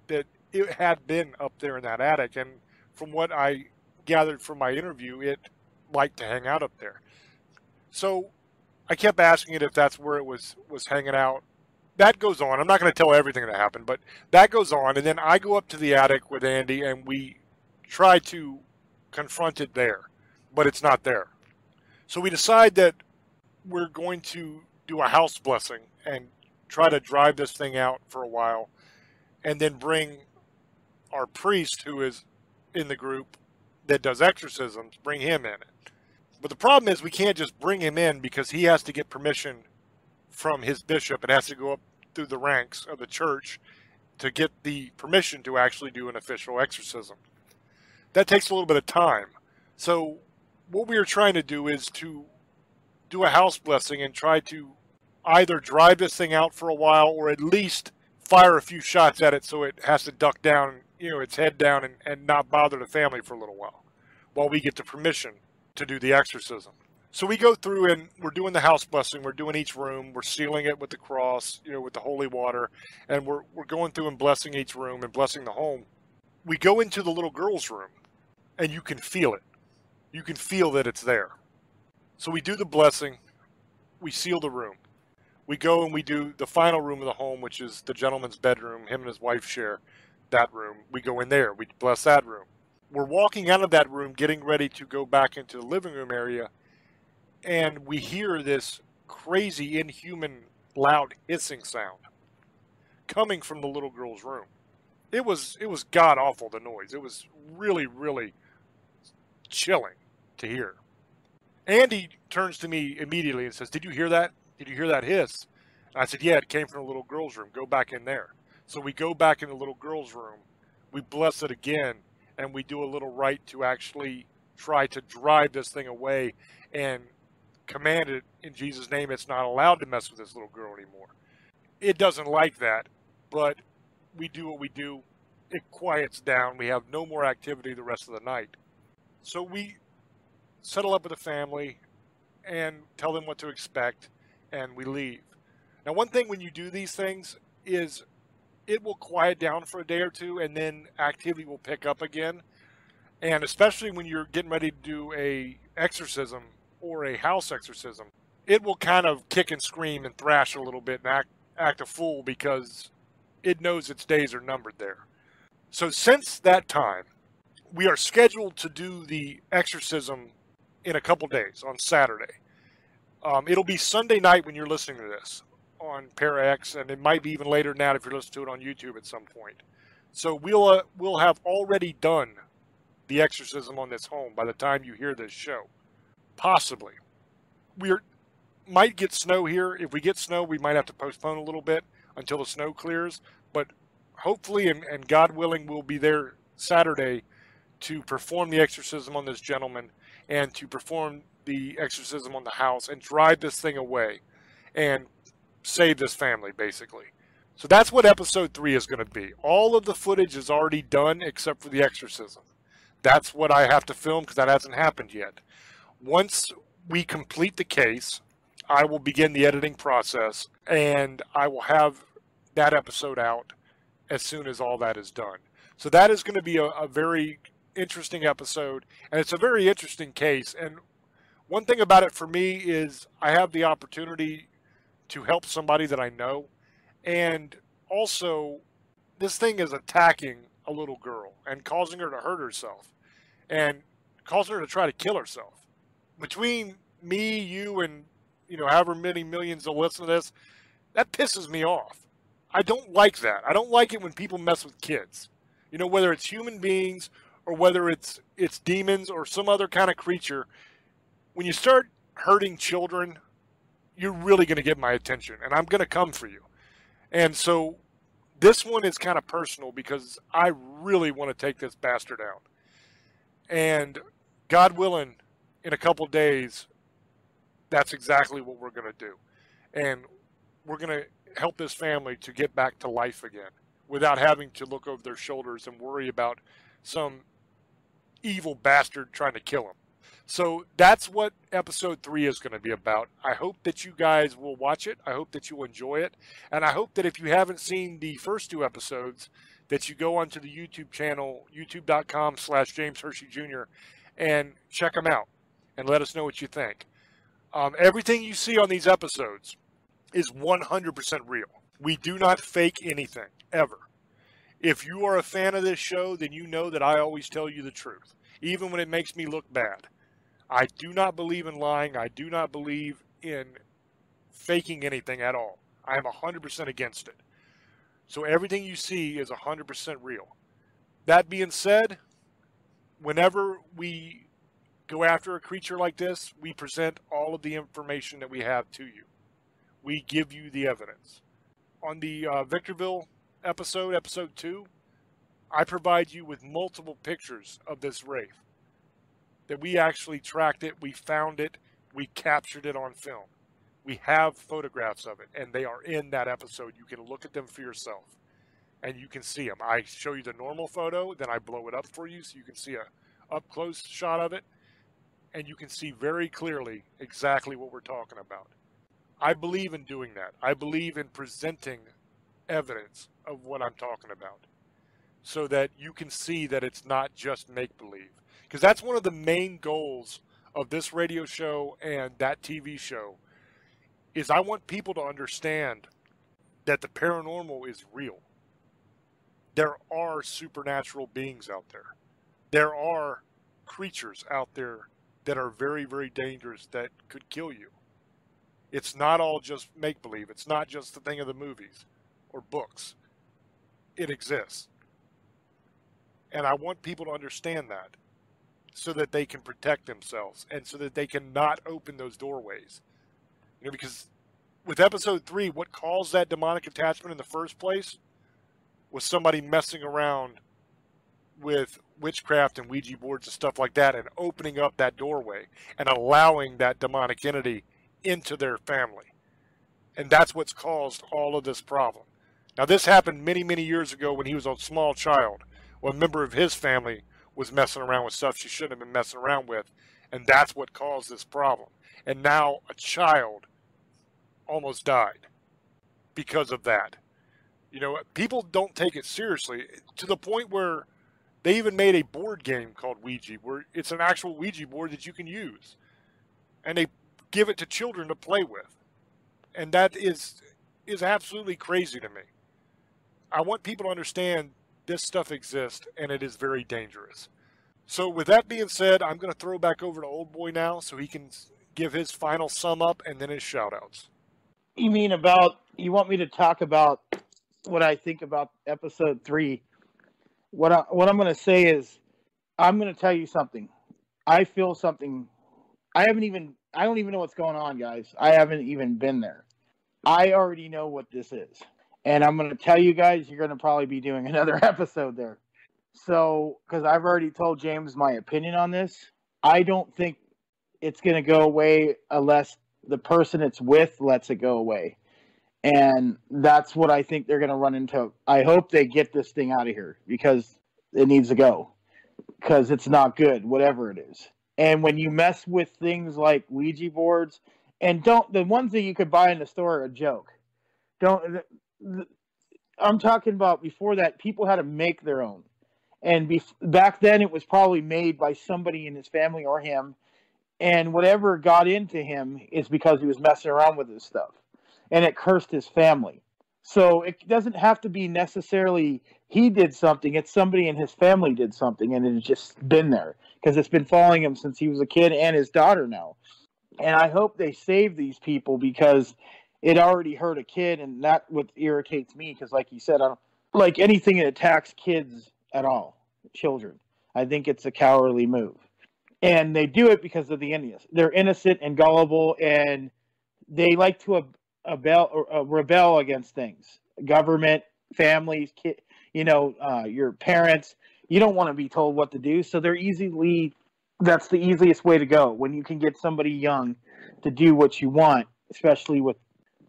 it had been up there in that attic. And from what I gathered from my interview, it liked to hang out up there. So I kept asking it if that's where it was hanging out. That goes on. I'm not going to tell everything that happened, but that goes on. And then I go up to the attic with Andy, and we try to confront it there, but it's not there. So we decide that we're going to do a house blessing and try to drive this thing out for a while, and then bring our priest, who is in the group that does exorcisms, bring him in. But the problem is we can't just bring him in because he has to get permission from his bishop. It has to go up through the ranks of the church to get the permission to actually do an official exorcism. That takes a little bit of time. So what we are trying to do is to do a house blessing and try to either drive this thing out for a while or at least fire a few shots at it so it has to duck down, you know, its head down and not bother the family for a little while we get the permission to do the exorcism. So we go through and we're doing the house blessing. We're doing each room. We're sealing it with the cross, you know, with the holy water. And we're going through and blessing each room and blessing the home. We go into the little girl's room and you can feel it. You can feel that it's there. So we do the blessing. We seal the room. We go and we do the final room of the home, which is the gentleman's bedroom. Him and his wife share that room. We go in there. We bless that room. We're walking out of that room, getting ready to go back into the living room area, and we hear this crazy, inhuman, loud hissing sound coming from the little girl's room. It was god-awful, the noise. It was really, really chilling to hear. Andy turns to me immediately and says, "Did you hear that? Did you hear that hiss?" And I said, "Yeah, it came from the little girl's room. Go back in there." So we go back in the little girl's room. We bless it again. And we do a little rite to actually try to drive this thing away and command it in Jesus' name. It's not allowed to mess with this little girl anymore. It doesn't like that, but we do what we do. It quiets down. We have no more activity the rest of the night. So we settle up with the family and tell them what to expect, and we leave. Now, one thing when you do these things is it will quiet down for a day or two, and then activity will pick up again. And especially when you're getting ready to do a exorcism or a house exorcism, it will kind of kick and scream and thrash a little bit and act a fool because it knows its days are numbered there. So since that time, we are scheduled to do the exorcism in a couple days on Saturday. It'll be Sunday night when you're listening to this on ParaX, and it might be even later than that if you're listening to it on YouTube at some point. So we'll have already done the exorcism on this home by the time you hear this show. Possibly. might get snow here. If we get snow, we might have to postpone a little bit until the snow clears. But hopefully, and God willing, we'll be there Saturday to perform the exorcism on this gentleman and to perform the exorcism on the house and drive this thing away and save this family, basically. So that's what episode 3 is going to be. All of the footage is already done except for the exorcism. That's what I have to film because that hasn't happened yet. Once we complete the case, I will begin the editing process and I will have that episode out as soon as all that is done. So that is going to be a very interesting episode, and it's a very interesting case. And one thing about it for me is I have the opportunity to help somebody that I know, and also this thing is attacking a little girl and causing her to hurt herself and causing her to try to kill herself. Between me, you, and however many millions will listen to this, that pisses me off. I don't like that. I don't like it when people mess with kids. Whether it's human beings or whether it's demons or some other kind of creature. When you start hurting children, you're really going to get my attention, and I'm going to come for you. And so this one is kind of personal because I really want to take this bastard out. And God willing, in a couple days, that's exactly what we're going to do. And we're going to help this family to get back to life again without having to look over their shoulders and worry about some evil bastard trying to kill them. So that's what episode 3 is going to be about. I hope that you guys will watch it. I hope that you'll enjoy it. And I hope that if you haven't seen the first 2 episodes, that you go onto the YouTube channel, youtube.com/James Hershey Jr., and check them out and let us know what you think. Everything you see on these episodes is 100% real. We do not fake anything, ever. If you are a fan of this show, then you know that I always tell you the truth, even when it makes me look bad. I do not believe in lying. I do not believe in faking anything at all. I am 100% against it. So everything you see is 100% real. That being said, whenever we go after a creature like this, we present all of the information that we have to you. We give you the evidence. On the Victorville episode 2, I provide you with multiple pictures of this wraith. That we actually tracked it, we found it, we captured it on film. We have photographs of it, and they are in that episode. You can look at them for yourself, and you can see them. I show you the normal photo, then I blow it up for you so you can see a up-close shot of it, and you can see very clearly exactly what we're talking about. I believe in doing that. I believe in presenting evidence of what I'm talking about so that you can see that it's not just make-believe. Because that's one of the main goals of this radio show and that TV show is I want people to understand that the paranormal is real. There are supernatural beings out there. There are creatures out there that are very, very dangerous that could kill you. It's not all just make-believe. It's not just the thing of the movies or books. It exists. And I want people to understand that so that they can protect themselves and so that they can not open those doorways. Because with episode 3, what caused that demonic attachment in the first place was somebody messing around with witchcraft and Ouija boards and stuff like that and opening up that doorway and allowing that demonic entity into their family. And that's what's caused all of this problem. Now, this happened many, many years ago when he was a small child. Well, a member of his family was messing around with stuff she shouldn't have been messing around with, and that's what caused this problem. And now a child almost died because of that. People don't take it seriously to the point where they even made a board game called Ouija, where it's an actual Ouija board that you can use. And they give it to children to play with. And that is absolutely crazy to me. I want people to understand this stuff exists, and it is very dangerous. So with that being said, I'm going to throw back over to Old Boy now so he can give his final sum up and then his shout-outs. You want me to talk about what I think about episode 3? What I'm going to say is, I'm going to tell you something. I feel something. I haven't even I don't even know what's going on, guys. I haven't even been there. I already know what this is. And I'm going to tell you guys, you're going to probably be doing another episode there. So, because I've already told James my opinion on this, I don't think it's going to go away unless the person it's with lets it go away. And that's what I think they're going to run into. I hope they get this thing out of here because it needs to go. Because it's not good, whatever it is. And when you mess with things like Ouija boards, and the ones that you could buy in the store are a joke. I'm talking about before that, people had to make their own. And back then, it was probably made by somebody in his family or him. And whatever got into him is because he was messing around with this stuff. And it cursed his family. So it doesn't have to be necessarily he did something. It's somebody in his family did something. And it's just been there. Because it's been following him since he was a kid and his daughter now. And I hope they save these people because it already hurt a kid. And that's what irritates me. Because like you said, I don't like anything that attacks kids at all. Children. I think it's a cowardly move. And they do it because of the innocence. They're innocent and gullible. And they like to rebel against things. Government, families, your parents. You don't want to be told what to do, so that's the easiest way to go when you can get somebody young to do what you want, especially with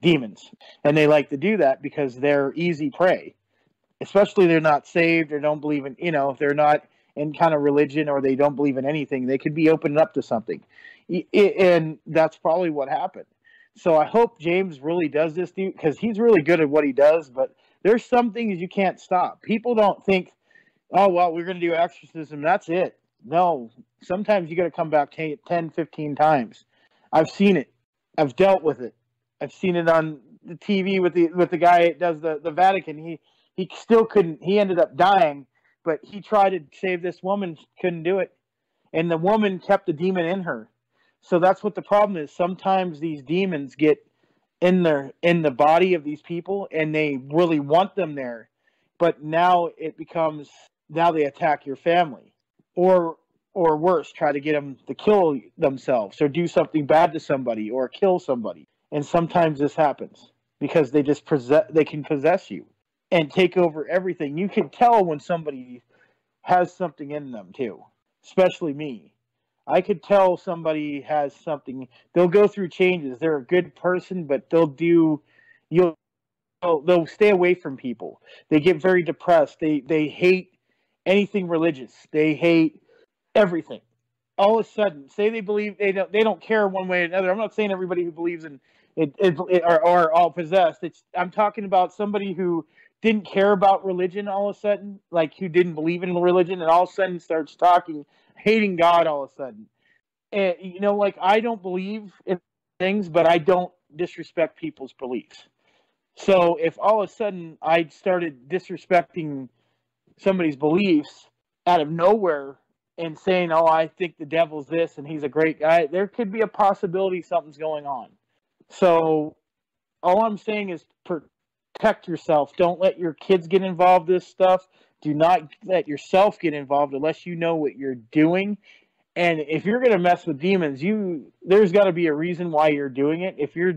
demons. And they like to do that because they're easy prey. Especially they're not saved or don't believe in, if they're not in kind of religion or they don't believe in anything, they could be opened up to something. And that's probably what happened. So I hope James really does this, dude, because he's really good at what he does, but there's some things you can't stop. People don't think, oh, well, we're going to do exorcism. That's it. No, sometimes you got to come back 10, 15 times. I've seen it. I've dealt with it. I've seen it on the TV with the guy that does the Vatican. He still couldn't. He ended up dying, but he tried to save this woman, couldn't do it. And the woman kept the demon in her. So that's what the problem is. Sometimes these demons get in the body of these people and they really want them there. But now now they attack your family. Or worse, try to get them to kill themselves or do something bad to somebody or kill somebody. And sometimes this happens because they can possess you and take over everything. You can tell when somebody has something in them too, especially me. I could tell somebody has something. They'll go through changes. They're a good person, but they'll stay away from people. They get very depressed. They hate anything religious. They hate everything. All of a sudden, say they believe they don't care one way or another. I'm not saying everybody who believes in it are all possessed. I'm talking about somebody who didn't care about religion all of a sudden, like who didn't believe in religion, and all of a sudden starts hating God all of a sudden. And I don't believe in things, but I don't disrespect people's beliefs. So if all of a sudden I started disrespecting somebody's beliefs out of nowhere and saying, oh, I think the devil's this and he's a great guy, there could be a possibility something's going on. So all I'm saying is protect yourself. Don't let your kids get involved in this stuff. Do not let yourself get involved unless you know what you're doing. And if you're going to mess with demons, there's got to be a reason why you're doing it. If you're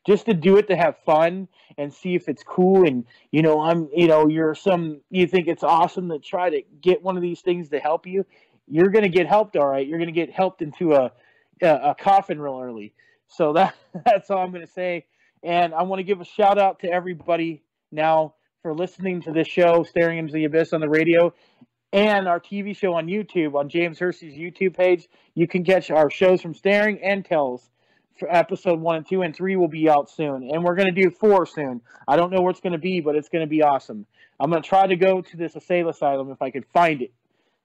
just to do it to have fun and see if it's cool and, you think it's awesome to try to get one of these things to help you, you're going to get helped, all right. You're going to get helped into a coffin real early. So that's all I'm going to say. And I want to give a shout out to everybody now for listening to this show, Staring into the Abyss on the radio, and our TV show on YouTube, on James Hersey's YouTube page. You can catch our shows from Staring and Tells for episode 1 and 2, and 3 will be out soon. And we're going to do 4 soon. I don't know where it's going to be, but it's going to be awesome. I'm going to try to go to this asylum if I can find it.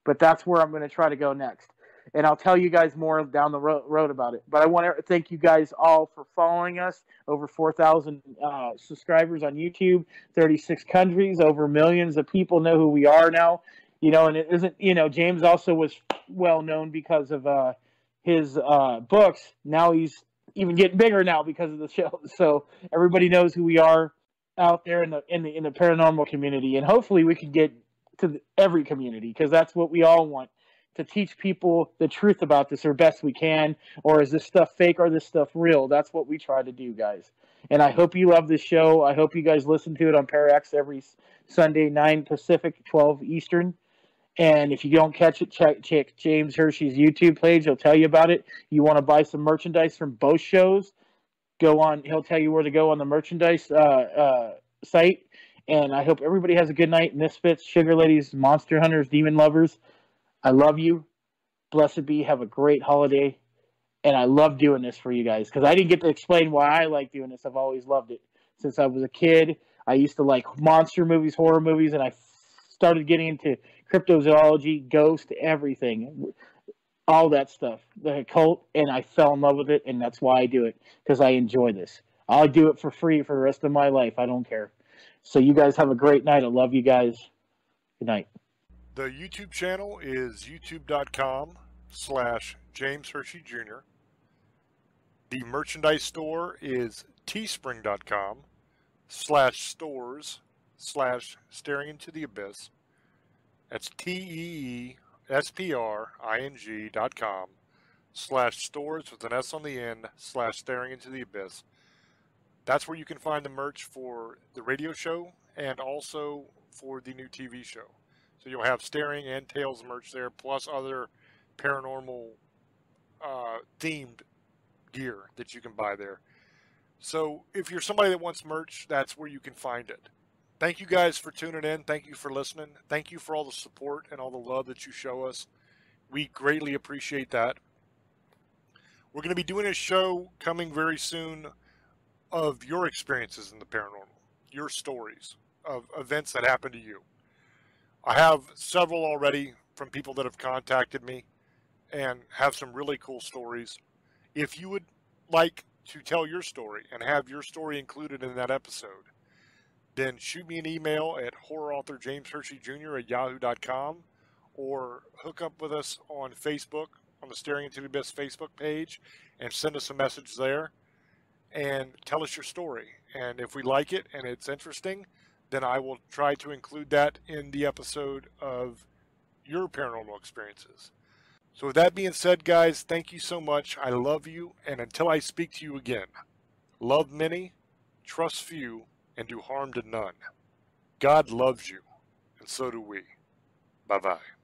But that's where I'm going to try to go next. And I'll tell you guys more down the road about it. But I want to thank you guys all for following us. Over 4,000 subscribers on YouTube, 36 countries, over millions of people know who we are now. And it isn't, James also was well known because of his books. Now he's even getting bigger now because of the show. So everybody knows who we are out there in the paranormal community. And hopefully we can get to every community because that's what we all want. to teach people the truth about this or best we can, or is this stuff fake or is this stuff real? That's what we try to do, guys. And I hope you love this show. I hope you guys listen to it on Parax every Sunday, 9 Pacific, 12 Eastern. And if you don't catch it, check James Hershey's YouTube page. He'll tell you about it. You want to buy some merchandise from both shows, go on. He'll tell you where to go on the merchandise site. And I hope everybody has a good night. Misfits, Sugar Ladies, Monster Hunters, Demon Lovers. I love you. Blessed be. Have a great holiday. And I love doing this for you guys because I didn't get to explain why I like doing this. I've always loved it. Since I was a kid, I used to like monster movies, horror movies, and I started getting into cryptozoology, ghost, everything, all that stuff, the occult, and I fell in love with it, and that's why I do it, because I enjoy this. I'll do it for free for the rest of my life. I don't care. So you guys have a great night. I love you guys. Good night. The YouTube channel is youtube.com/James Hershey Jr. The merchandise store is teespring.com/stores/staring into the abyss. That's teespring.com/stores with an S on the end /staring into the abyss. That's where you can find the merch for the radio show and also for the new TV show. So you'll have Staring and Tales merch there, plus other paranormal themed gear that you can buy there. So if you're somebody that wants merch, that's where you can find it. Thank you guys for tuning in. Thank you for listening. Thank you for all the support and all the love that you show us. We greatly appreciate that. We're going to be doing a show coming very soon of your experiences in the paranormal, your stories of events that happened to you. I have several already from people that have contacted me and have some really cool stories. If you would like to tell your story and have your story included in that episode, then shoot me an email at horrorauthorjameshersheyjr@yahoo.com or hook up with us on Facebook, on the Staring Into the Abyss Facebook page, and send us a message there and tell us your story. And if we like it and it's interesting, then I will try to include that in the episode of your paranormal experiences. So with that being said, guys, thank you so much. I love you, and until I speak to you again, love many, trust few, and do harm to none. God loves you, and so do we. Bye-bye.